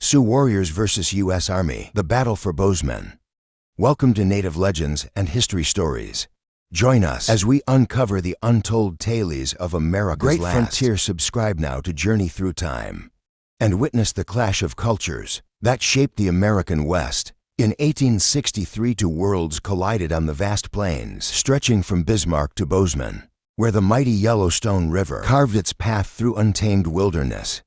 Sioux warriors versus U.S. Army, the battle for Bozeman. Welcome to Native Legends and History Stories. Join us as we uncover the untold tales of America's great frontier. Subscribe now to journey through time and witness the clash of cultures that shaped the American West. In 1863, two worlds collided on the vast plains stretching from Bismarck to Bozeman, where the mighty Yellowstone River carved its path through untamed wilderness.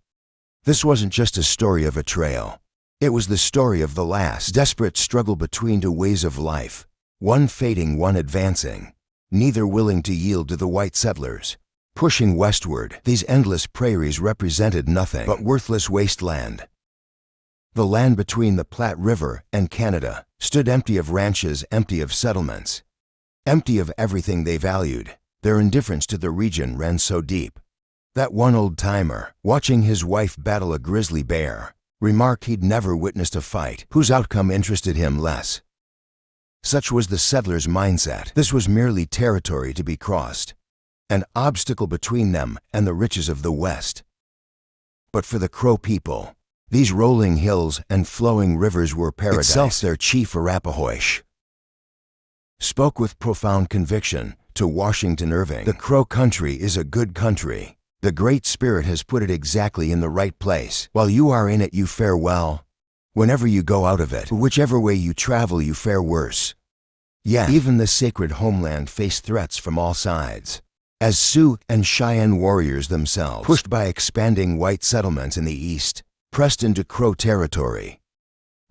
This wasn't just a story of a trail. It was the story of the last desperate struggle between two ways of life, one fading, one advancing, neither willing to yield to the white settlers. Pushing westward, these endless prairies represented nothing but worthless wasteland. The land between the Platte River and Canada stood empty of ranches, empty of settlements, empty of everything they valued. Their indifference to the region ran so deep that one old-timer, watching his wife battle a grizzly bear, remarked he'd never witnessed a fight whose outcome interested him less. Such was the settler's mindset. This was merely territory to be crossed, an obstacle between them and the riches of the West. But for the Crow people, these rolling hills and flowing rivers were paradise. Itself, their chief Arapahoe spoke with profound conviction to Washington Irving. The Crow country is a good country. The Great Spirit has put it exactly in the right place. While you are in it, you fare well. Whenever you go out of it, whichever way you travel, you fare worse. Yet, even the sacred homeland faced threats from all sides, as Sioux and Cheyenne warriors themselves, pushed by expanding white settlements in the east, pressed into Crow territory.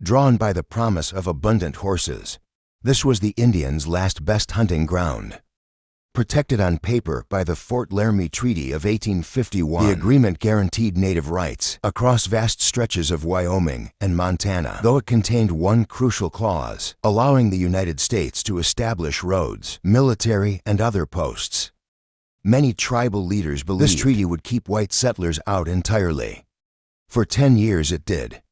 Drawn by the promise of abundant horses, this was the Indians' last best hunting ground. Protected on paper by the Fort Laramie Treaty of 1851, the agreement guaranteed native rights across vast stretches of Wyoming and Montana, though it contained one crucial clause, allowing the United States to establish roads, military, and other posts. Many tribal leaders believed this treaty would keep white settlers out entirely. For 10 years it did.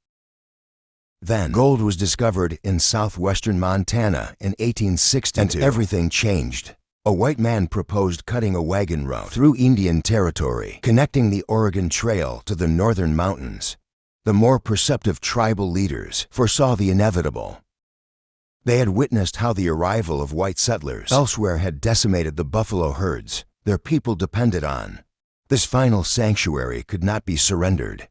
Then, gold was discovered in southwestern Montana in 1862, and everything changed. A white man proposed cutting a wagon route through Indian territory, connecting the Oregon Trail to the northern mountains. The more perceptive tribal leaders foresaw the inevitable. They had witnessed how the arrival of white settlers elsewhere had decimated the buffalo herds their people depended on. This final sanctuary could not be surrendered.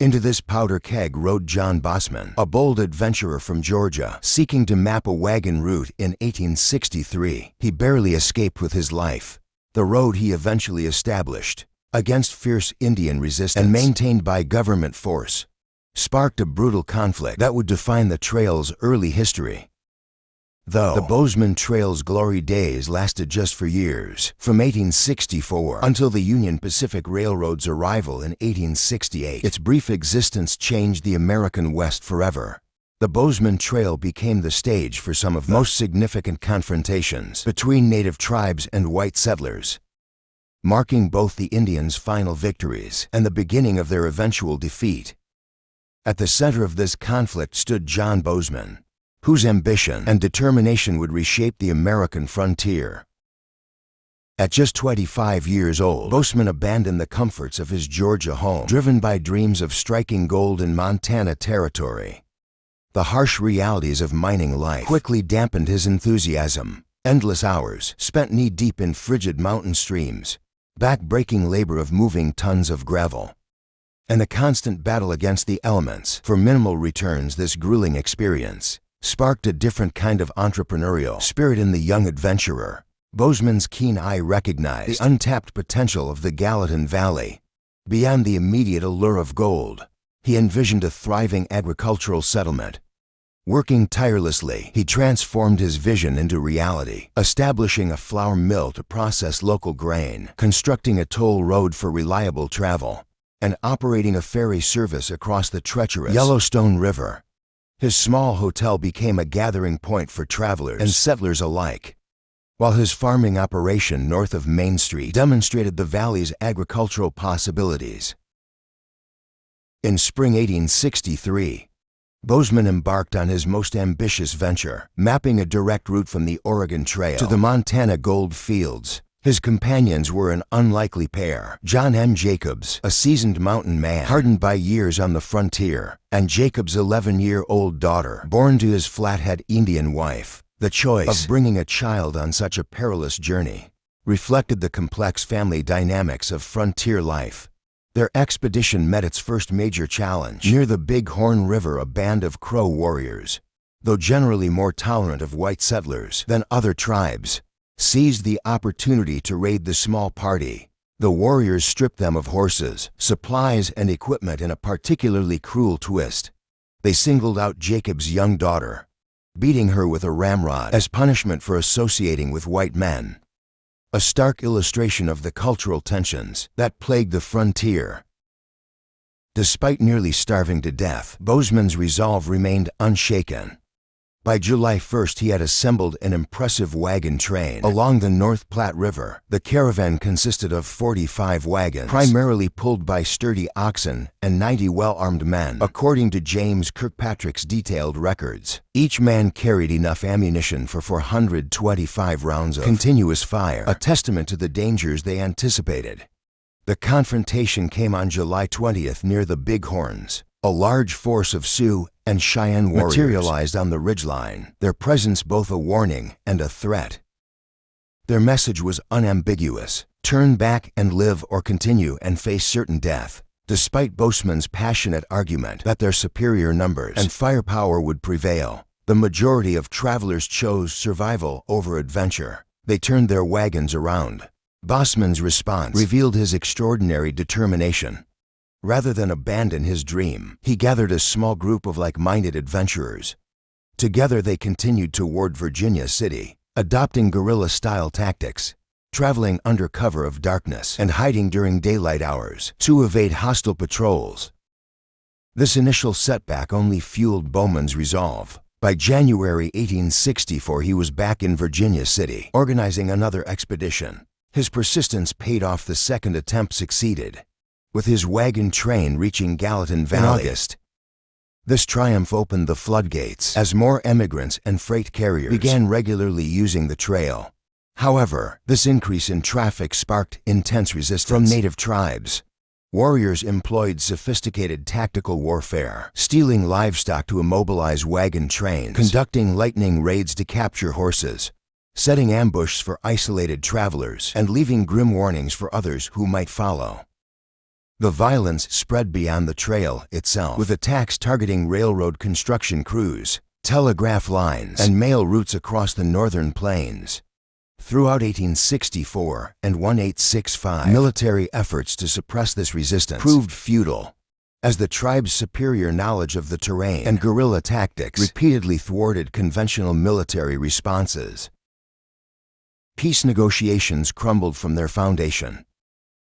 Into this powder keg rode John Bozeman, a bold adventurer from Georgia, seeking to map a wagon route in 1863. He barely escaped with his life. The road he eventually established, against fierce Indian resistance and maintained by government force, sparked a brutal conflict that would define the trail's early history. Though the Bozeman Trail's glory days lasted just for years, from 1864 until the Union Pacific Railroad's arrival in 1868, its brief existence changed the American West forever. The Bozeman Trail became the stage for some of the most significant confrontations between native tribes and white settlers, marking both the Indians' final victories and the beginning of their eventual defeat. At the center of this conflict stood John Bozeman, whose ambition and determination would reshape the American frontier. At just 25 years old, Bozeman abandoned the comforts of his Georgia home, driven by dreams of striking gold in Montana territory. The harsh realities of mining life quickly dampened his enthusiasm. Endless hours spent knee-deep in frigid mountain streams, back-breaking labor of moving tons of gravel, and the constant battle against the elements for minimal returns. This grueling experience sparked a different kind of entrepreneurial spirit in the young adventurer. Bozeman's keen eye recognized the untapped potential of the Gallatin Valley. Beyond the immediate allure of gold, he envisioned a thriving agricultural settlement. Working tirelessly, he transformed his vision into reality, establishing a flour mill to process local grain, constructing a toll road for reliable travel, and operating a ferry service across the treacherous Yellowstone River. His small hotel became a gathering point for travelers and settlers alike, while his farming operation north of Main Street demonstrated the valley's agricultural possibilities. In spring 1863, Bozeman embarked on his most ambitious venture, mapping a direct route from the Oregon Trail to the Montana gold fields. His companions were an unlikely pair: John M. Jacobs, a seasoned mountain man hardened by years on the frontier, and Jacobs' 11-year-old daughter, born to his Flathead Indian wife. The choice of bringing a child on such a perilous journey reflected the complex family dynamics of frontier life. Their expedition met its first major challenge. Near the Big Horn River, a band of Crow warriors, though generally more tolerant of white settlers than other tribes, seized the opportunity to raid the small party. The warriors stripped them of horses, supplies, and equipment in a particularly cruel twist. They singled out Jacob's young daughter, beating her with a ramrod as punishment for associating with white men. A stark illustration of the cultural tensions that plagued the frontier. Despite nearly starving to death, Bozeman's resolve remained unshaken. By July 1st, he had assembled an impressive wagon train along the North Platte River. The caravan consisted of 45 wagons, primarily pulled by sturdy oxen, and 90 well-armed men, according to James Kirkpatrick's detailed records. Each man carried enough ammunition for 425 rounds of continuous fire, a testament to the dangers they anticipated. The confrontation came on July 20th near the Big Horns. A large force of Sioux and Cheyenne warriors materialized on the ridgeline, their presence both a warning and a threat. Their message was unambiguous: turn back and live, or continue and face certain death. Despite Bozeman's passionate argument that their superior numbers and firepower would prevail, the majority of travelers chose survival over adventure. They turned their wagons around. Bozeman's response revealed his extraordinary determination. Rather than abandon his dream, he gathered a small group of like-minded adventurers. Together they continued toward Virginia City, adopting guerrilla-style tactics, traveling under cover of darkness and hiding during daylight hours to evade hostile patrols. This initial setback only fueled Bowman's resolve. By January 1864, he was back in Virginia City, organizing another expedition. His persistence paid off. The second attempt succeeded, with his wagon train reaching Gallatin Valley in August. This triumph opened the floodgates as more emigrants and freight carriers began regularly using the trail. However, this increase in traffic sparked intense resistance from native tribes. Warriors employed sophisticated tactical warfare, stealing livestock to immobilize wagon trains, conducting lightning raids to capture horses, setting ambushes for isolated travelers, and leaving grim warnings for others who might follow. The violence spread beyond the trail itself, with attacks targeting railroad construction crews, telegraph lines, and mail routes across the northern plains. Throughout 1864 and 1865, military efforts to suppress this resistance proved futile, as the tribe's superior knowledge of the terrain and guerrilla tactics repeatedly thwarted conventional military responses. Peace negotiations crumbled from their foundation.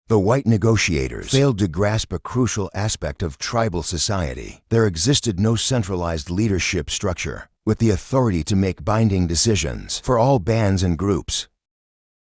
The white negotiators failed to grasp a crucial aspect of tribal society. There existed no centralized leadership structure, with the authority to make binding decisions for all bands and groups.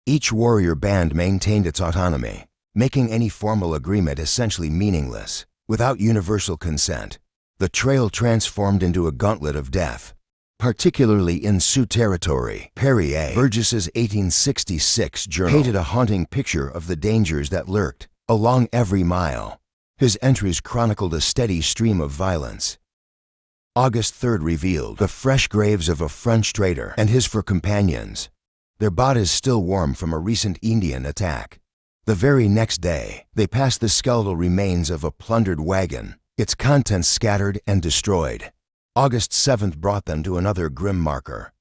Each warrior band maintained its autonomy, making any formal agreement essentially meaningless. Without universal consent, the trail transformed into a gauntlet of death, particularly in Sioux territory. Perry A. Burgess's 1866 journal painted a haunting picture of the dangers that lurked along every mile. His entries chronicled a steady stream of violence. August 3rd revealed the fresh graves of a French trader and his 4 companions, their bodies still warm from a recent Indian attack. The very next day, they passed the skeletal remains of a plundered wagon, its contents scattered and destroyed. August 7th brought them to another grim marker: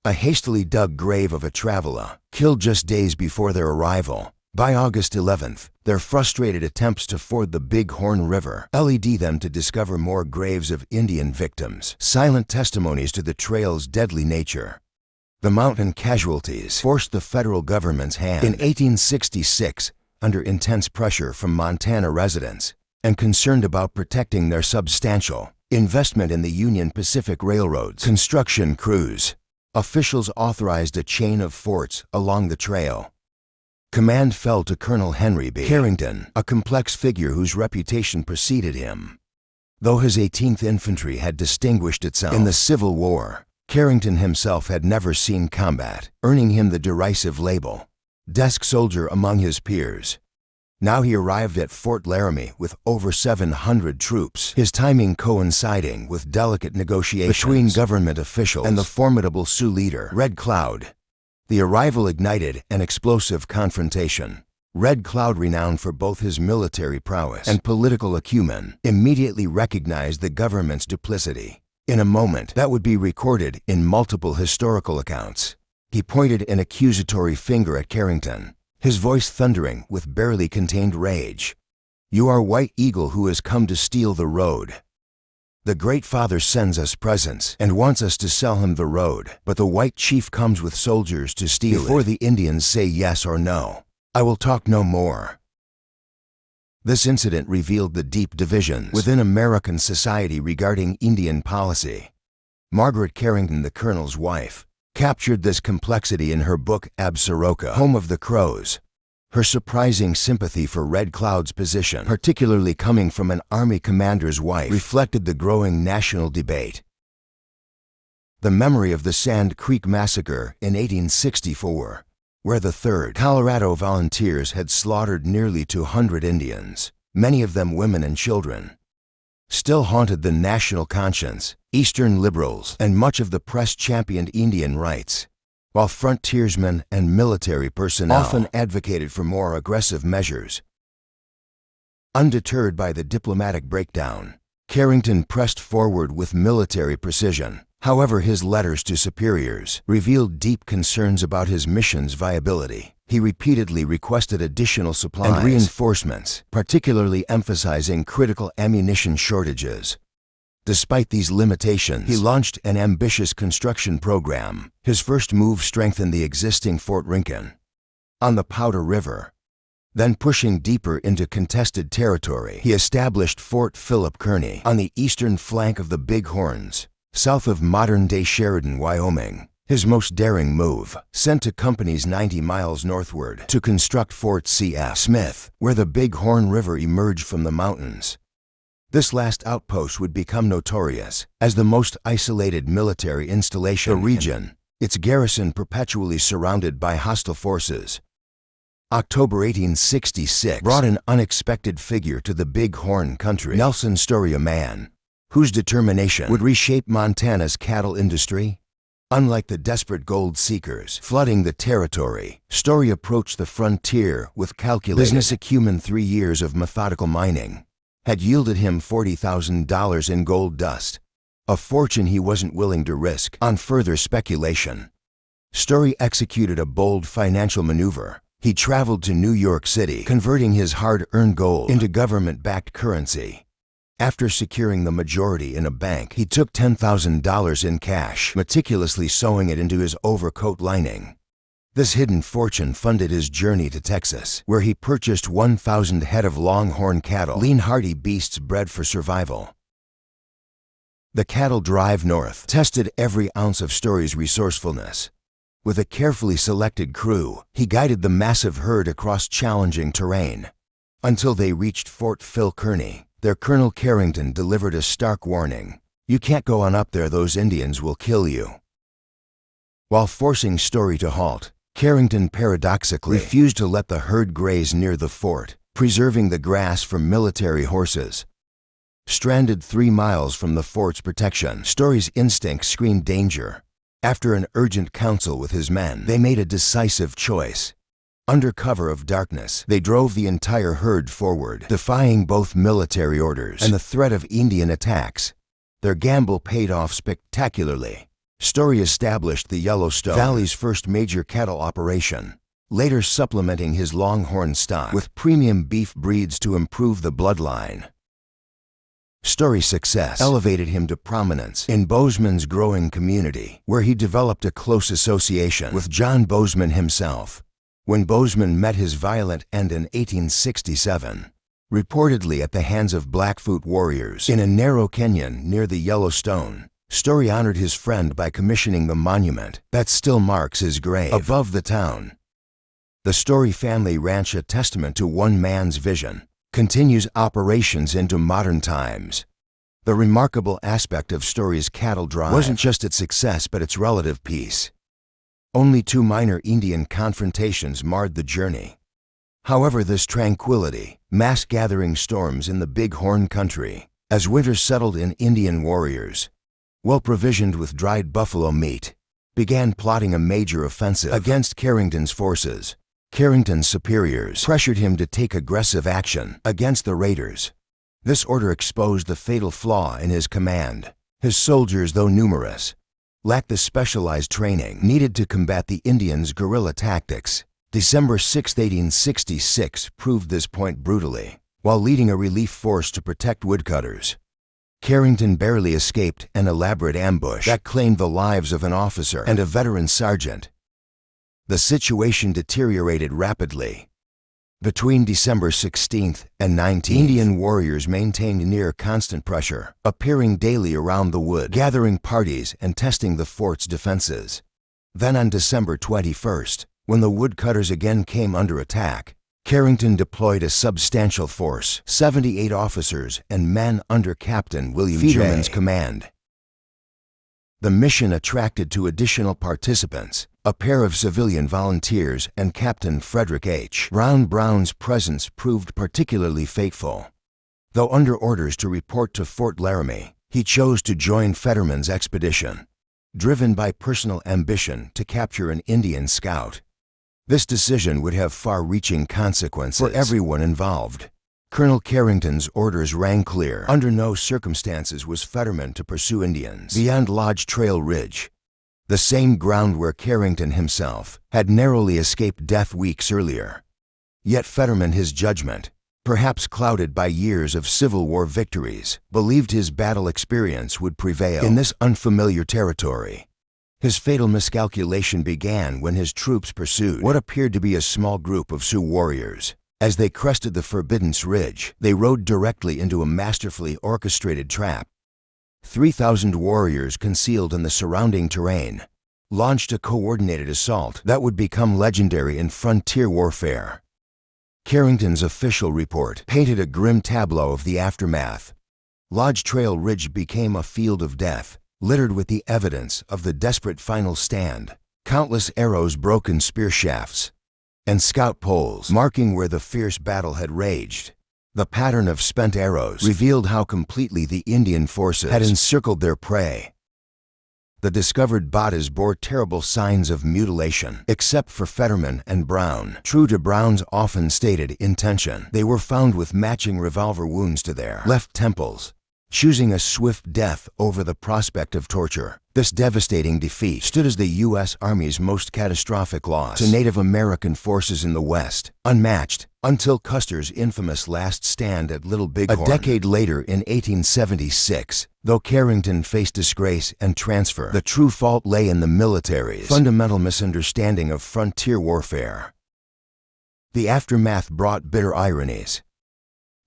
a hastily dug grave of a traveler, killed just days before their arrival. By August 11th, their frustrated attempts to ford the Big Horn River led them to discover more graves of Indian victims, silent testimonies to the trail's deadly nature. The mountain casualties forced the federal government's hand. In 1866, under intense pressure from Montana residents, and concerned about protecting their substantial investment in the Union Pacific Railroad's construction crews, officials authorized a chain of forts along the trail. Command fell to Colonel Henry B. Carrington, a complex figure whose reputation preceded him. Though his 18th Infantry had distinguished itself in the Civil War, Carrington himself had never seen combat, earning him the derisive label, desk soldier among his peers. Now he arrived at Fort Laramie with over 700 troops, his timing coinciding with delicate negotiations between government officials and the formidable Sioux leader, Red Cloud. The arrival ignited an explosive confrontation. Red Cloud, renowned for both his military prowess and political acumen, immediately recognized the government's duplicity. In a moment that would be recorded in multiple historical accounts, he pointed an accusatory finger at Carrington, his voice thundering with barely contained rage. "You are White Eagle who has come to steal the road. The Great Father sends us presents and wants us to sell him the road, but the White Chief comes with soldiers to steal it. Before the Indians say yes or no, I will talk no more." This incident revealed the deep divisions within American society regarding Indian policy. Margaret Carrington, the colonel's wife, captured this complexity in her book Absaroka, Home of the Crows. Her surprising sympathy for Red Cloud's position, particularly coming from an army commander's wife, reflected the growing national debate. The memory of the Sand Creek Massacre in 1864, where the 3rd Colorado Volunteers had slaughtered nearly 200 Indians, many of them women and children, still haunted the national conscience. Eastern liberals and much of the press championed Indian rights, while frontiersmen and military personnel often advocated for more aggressive measures. Undeterred by the diplomatic breakdown, Carrington pressed forward with military precision. However, his letters to superiors revealed deep concerns about his mission's viability. He repeatedly requested additional supplies and reinforcements, particularly emphasizing critical ammunition shortages. Despite these limitations, he launched an ambitious construction program. His first move strengthened the existing Fort Rincon on the Powder River. Then, pushing deeper into contested territory, he established Fort Philip Kearny on the eastern flank of the Big Horns, south of modern-day Sheridan, Wyoming. His most daring move, sent to companies 90 miles northward to construct Fort C.F. Smith, where the Big Horn River emerged from the mountains. This last outpost would become notorious as the most isolated military installation in the region, its garrison perpetually surrounded by hostile forces. October 1866 brought an unexpected figure to the Big Horn country, Nelson Story, a man whose determination would reshape Montana's cattle industry. Unlike the desperate gold seekers flooding the territory, Story approached the frontier with calculated business acumen. 3 years of methodical mining had yielded him $40,000 in gold dust, a fortune he wasn't willing to risk on further speculation. Story executed a bold financial maneuver. He traveled to New York City, converting his hard-earned gold into government-backed currency. After securing the majority in a bank, he took $10,000 in cash, meticulously sewing it into his overcoat lining. This hidden fortune funded his journey to Texas, where he purchased 1,000 head of longhorn cattle, lean, hardy beasts bred for survival. The cattle drive north tested every ounce of Story's resourcefulness. With a carefully selected crew, he guided the massive herd across challenging terrain. Until they reached Fort Phil Kearny, their Colonel Carrington delivered a stark warning. "You can't go on up there, those Indians will kill you." While forcing Story to halt, Carrington paradoxically refused to let the herd graze near the fort, preserving the grass for military horses. Stranded 3 miles from the fort's protection, Story's instincts screamed danger. After an urgent council with his men, they made a decisive choice. Under cover of darkness, they drove the entire herd forward, defying both military orders and the threat of Indian attacks. Their gamble paid off spectacularly. Story established the Yellowstone Valley's first major cattle operation, later supplementing his longhorn stock with premium beef breeds to improve the bloodline. Story's success elevated him to prominence in Bozeman's growing community, where he developed a close association with John Bozeman himself. When Bozeman met his violent end in 1867, reportedly at the hands of Blackfoot warriors in a narrow canyon near the Yellowstone, Story honored his friend by commissioning the monument that still marks his grave above the town. The Story family ranch, a testament to one man's vision, continues operations into modern times. The remarkable aspect of Story's cattle drive wasn't just its success but its relative peace. Only 2 minor Indian confrontations marred the journey. However, this tranquility, mass-gathering storms in the Big Horn country, as winter settled in, Indian warriors, well provisioned with dried buffalo meat, began plotting a major offensive against Carrington's forces. Carrington's superiors pressured him to take aggressive action against the raiders. This order exposed the fatal flaw in his command. His soldiers, though numerous, lacked the specialized training needed to combat the Indians' guerrilla tactics. December 6, 1866 proved this point brutally. While leading a relief force to protect woodcutters, Carrington barely escaped an elaborate ambush that claimed the lives of an officer and a veteran sergeant. The situation deteriorated rapidly. Between December 16th and 19th, Indian warriors maintained near constant pressure, appearing daily around the wood, gathering parties and testing the fort's defenses. Then on December 21st, when the woodcutters again came under attack, Carrington deployed a substantial force, 78 officers and men under Captain William Federman's command. The mission attracted 2 additional participants, a pair of civilian volunteers and Captain Frederick H. Brown's presence proved particularly fateful. Though under orders to report to Fort Laramie, he chose to join Federman's expedition, driven by personal ambition to capture an Indian scout. This decision would have far-reaching consequences for everyone involved. Colonel Carrington's orders rang clear. Under no circumstances was Federman to pursue Indians beyond Lodge Trail Ridge, the same ground where Carrington himself had narrowly escaped death weeks earlier. Yet Federman, his judgment, perhaps clouded by years of Civil War victories, believed his battle experience would prevail in this unfamiliar territory. His fatal miscalculation began when his troops pursued what appeared to be a small group of Sioux warriors. As they crested the Forbidden Ridge, they rode directly into a masterfully orchestrated trap. 3,000 warriors concealed in the surrounding terrain launched a coordinated assault that would become legendary in frontier warfare. Carrington's official report painted a grim tableau of the aftermath. Lodge Trail Ridge became a field of death, littered with the evidence of the desperate final stand. Countless arrows, broken spear shafts, and scout poles marking where the fierce battle had raged. The pattern of spent arrows revealed how completely the Indian forces had encircled their prey. The discovered bodies bore terrible signs of mutilation, except for Federman and Brown. True to Brown's often stated intention, they were found with matching revolver wounds to their left temples, choosing a swift death over the prospect of torture. This devastating defeat stood as the U.S. Army's most catastrophic loss to Native American forces in the West, unmatched until Custer's infamous last stand at Little Bighorn. A decade later, in 1876, though Carrington faced disgrace and transfer, the true fault lay in the military's fundamental misunderstanding of frontier warfare. The aftermath brought bitter ironies.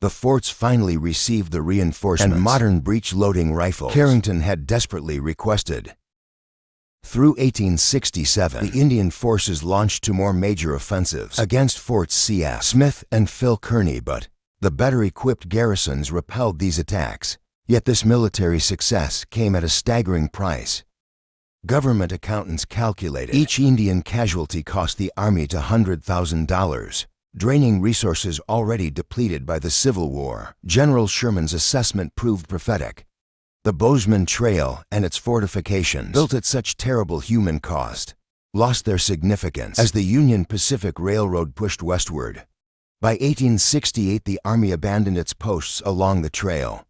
The forts finally received the reinforcements and modern breech-loading rifles Carrington had desperately requested. Through 1867, the Indian forces launched 2 more major offensives against Forts C.F. Smith and Phil Kearny, but the better-equipped garrisons repelled these attacks. Yet this military success came at a staggering price. Government accountants calculated each Indian casualty cost the Army $100,000. Draining resources already depleted by the Civil War. General Sherman's assessment proved prophetic. The Bozeman Trail and its fortifications, built at such terrible human cost, lost their significance as the Union Pacific Railroad pushed westward. By 1868, the Army abandoned its posts along the trail,